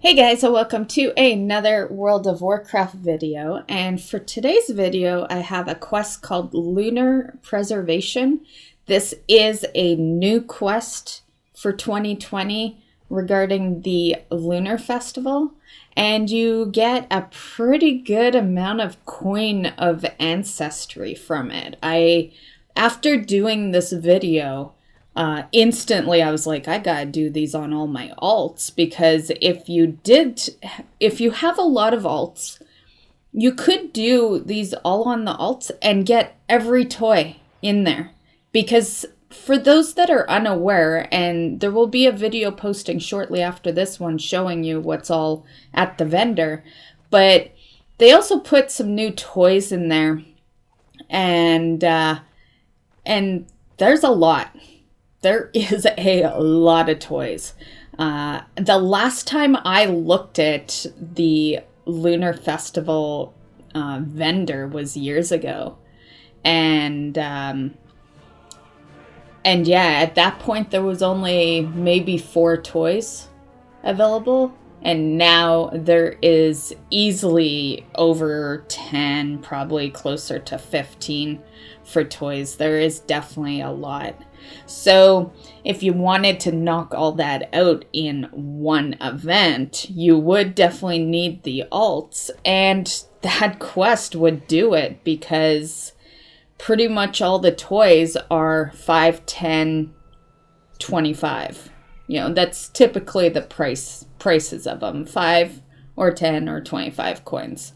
Hey guys, so welcome to another World of Warcraft video, and for today's video I have a quest called Lunar Preservation. This is a new quest for 2020 regarding the Lunar Festival, and you get a pretty good amount of coin of ancestry from it. After doing this video, instantly I was like, I gotta do these on all my alts, because if you have a lot of alts, you could do these all on the alts and get every toy in there. Because for those that are unaware, and there will be a video posting shortly after this one showing you what's all at the vendor, but they also put some new toys in there, and there's a lot. There is a lot of toys. The last time I looked at the Lunar Festival vendor was years ago. And yeah, at that point there was only maybe 4 toys available. And now there is easily over 10, probably closer to 15 for toys. There is definitely a lot. So if you wanted to knock all that out in one event, you would definitely need the alts, and that quest would do it, because pretty much all the toys are 5, 10, 25. You know, that's typically the prices of them, 5 or 10 or 25 coins.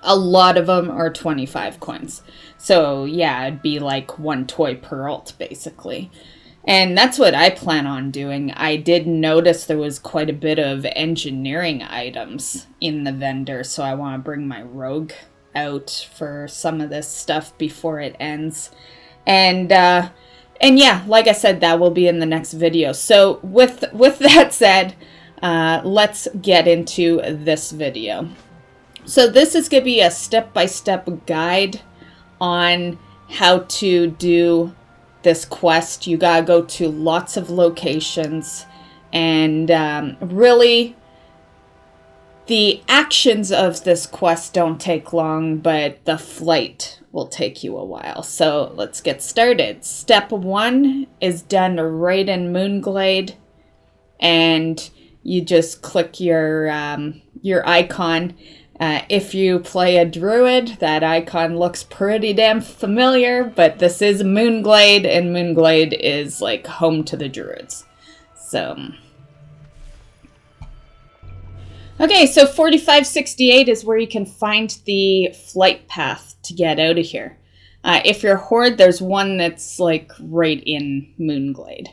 A lot of them are 25 coins. So yeah, it'd be like 1 toy per alt, basically. And that's what I plan on doing. I did notice there was quite a bit of engineering items in the vendor, so I want to bring my rogue out for some of this stuff before it ends. And yeah, like I said, that will be in the next video. So with that said, let's get into this video. So this is going to be a step-by-step guide on how to do this quest. You gotta go to lots of locations, and really the actions of this quest don't take long, but the flight will take you a while. So let's get started. Step 1 is done right in Moonglade, and you just click your icon. If you play a druid, that icon looks pretty damn familiar, but this is Moonglade, and Moonglade is like home to the druids. So, okay, so 4568 is where you can find the flight path to get out of here. If you're Horde, there's one that's like right in Moonglade.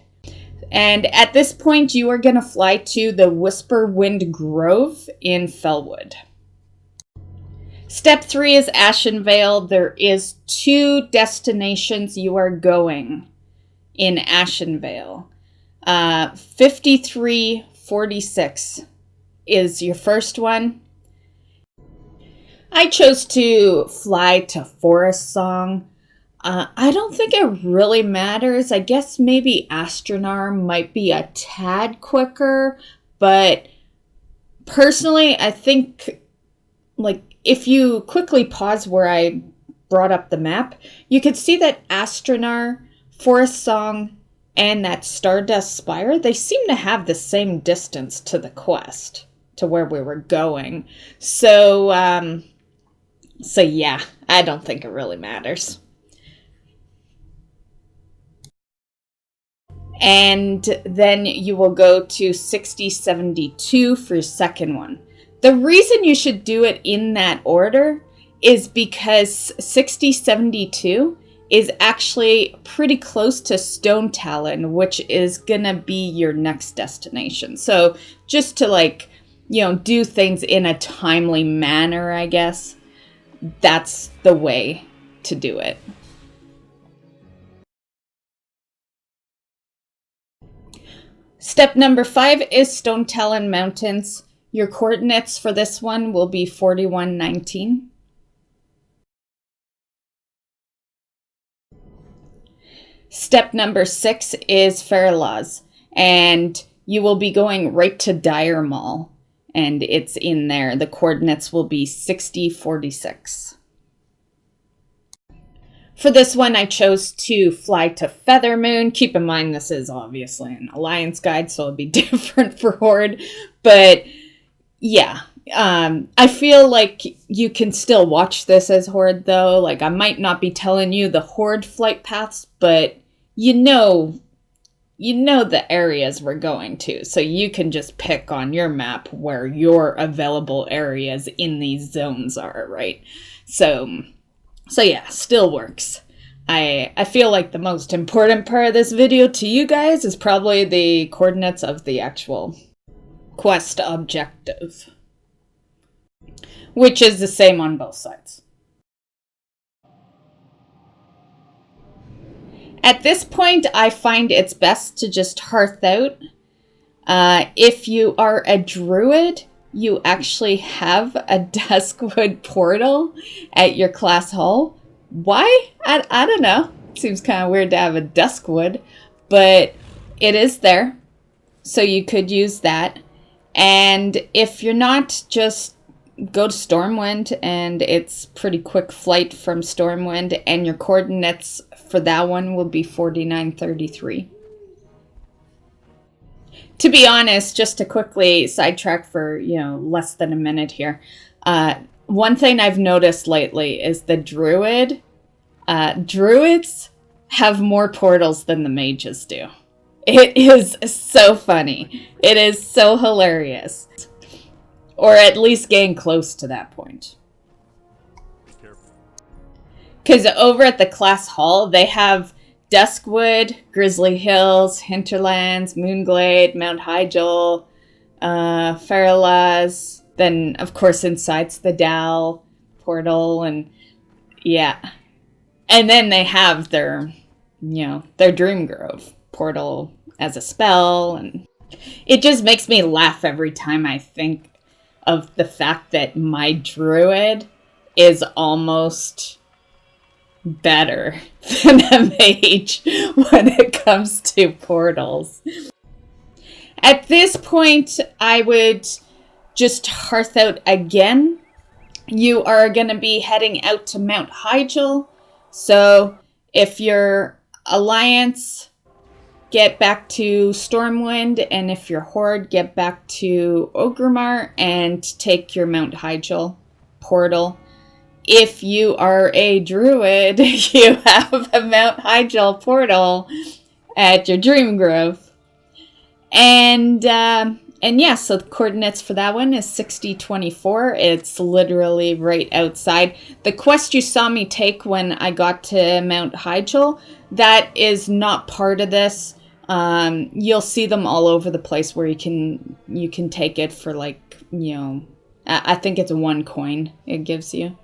And at this point, you are going to fly to the Whisperwind Grove in Felwood. Step 3 is Ashenvale. There is 2 destinations you are going in Ashenvale. 5346 is your first one. I chose to fly to Forest Song. I don't think it really matters. I guess maybe Astronar might be a tad quicker, but personally, I think, like, if you quickly pause where I brought up the map, you could see that Astronar, Forest Song, and that Stardust Spire, they seem to have the same distance to the quest, to where we were going. So yeah, I don't think it really matters. And then you will go to 6072 for your second one. The reason you should do it in that order is because 6072 is actually pretty close to Stonetalon, which is gonna be your next destination. So just to, like, you know, do things in a timely manner, I guess, that's the way to do it. Step number 5 is Stonetalon Mountains. Your coordinates for this one will be 4119. Step number 6 is Feralas, and you will be going right to Dire Mall. and it's in there. The coordinates will be 6046. For this one, I chose to fly to Feathermoon. Keep in mind, this is obviously an Alliance guide, so it'll be different for Horde. But yeah, I feel like you can still watch this as Horde, though. Like, I might not be telling you the Horde flight paths, but you know the areas we're going to. So you can just pick on your map where your available areas in these zones are, right? So yeah, still works. I feel like the most important part of this video to you guys is probably the coordinates of the actual quest objective, which is the same on both sides. At this point, I find it's best to just hearth out. If you are a druid, you actually have a Duskwood portal at your class hall. Why? I don't know. Seems kind of weird to have a Duskwood, but it is there. So you could use that. And if you're not, just go to Stormwind, and it's pretty quick flight from Stormwind, and your coordinates for that one will be 4933. To be honest, just to quickly sidetrack for, less than a minute here, one thing I've noticed lately is the druids have more portals than the mages do. It is so funny. It is so hilarious. Or at least getting close to that point. Because over at the class hall, they have Duskwood, Grizzly Hills, Hinterlands, Moonglade, Mount Hyjal, Feralas. Then, of course, inside's the Dal portal, and yeah. And then they have their Dreamgrove portal as a spell, and it just makes me laugh every time I think of the fact that my druid is almost better than a mage when it comes to portals. At this point, I would just hearth out again. You are going to be heading out to Mount Hyjal. So if you're Alliance, get back to Stormwind, and if you're Horde, get back to Orgrimmar and take your Mount Hyjal portal. If you are a druid, you have a Mount Hyjal portal at your Dreamgrove. And yeah, so the coordinates for that one is 6024. It's literally right outside. The quest you saw me take when I got to Mount Hyjal, that is not part of this. You'll see them all over the place where you can take it for, like, I think it's 1 coin it gives you.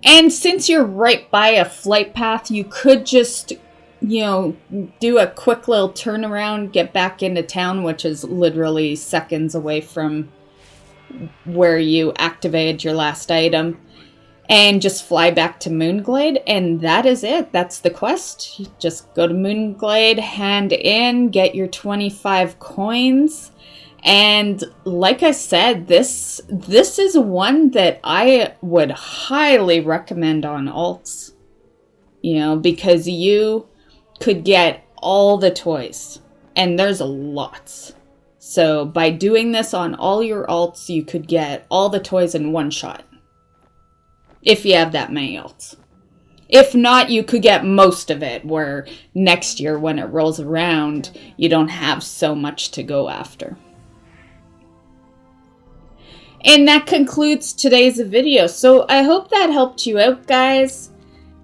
And since you're right by a flight path, you could just, do a quick little turnaround, get back into town, which is literally seconds away from where you activated your last item, and just fly back to Moonglade, and that is it. That's the quest. You just go to Moonglade, hand in, get your 25 coins. And like I said, this is one that I would highly recommend on alts. Because you could get all the toys. And there's lots. So by doing this on all your alts, you could get all the toys in one shot. If you have that many alts. If not, you could get most of it, where next year when it rolls around, you don't have so much to go after. And that concludes today's video. So I hope that helped you out, guys.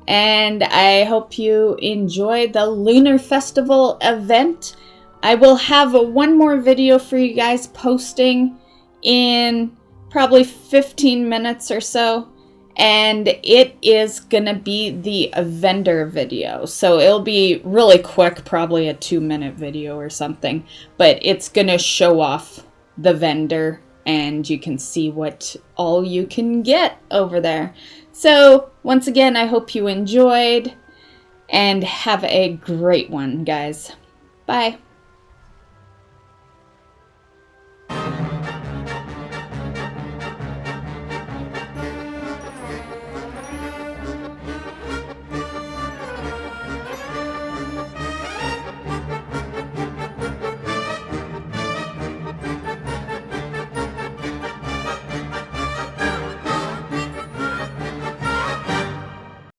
And I hope you enjoy the Lunar Festival event. I will have one more video for you guys posting in probably 15 minutes or so. And it is going to be the vendor video. So it'll be really quick, probably a 2-minute video or something. But it's going to show off the vendor, and you can see what all you can get over there. So once again, I hope you enjoyed, and have a great one, guys. Bye.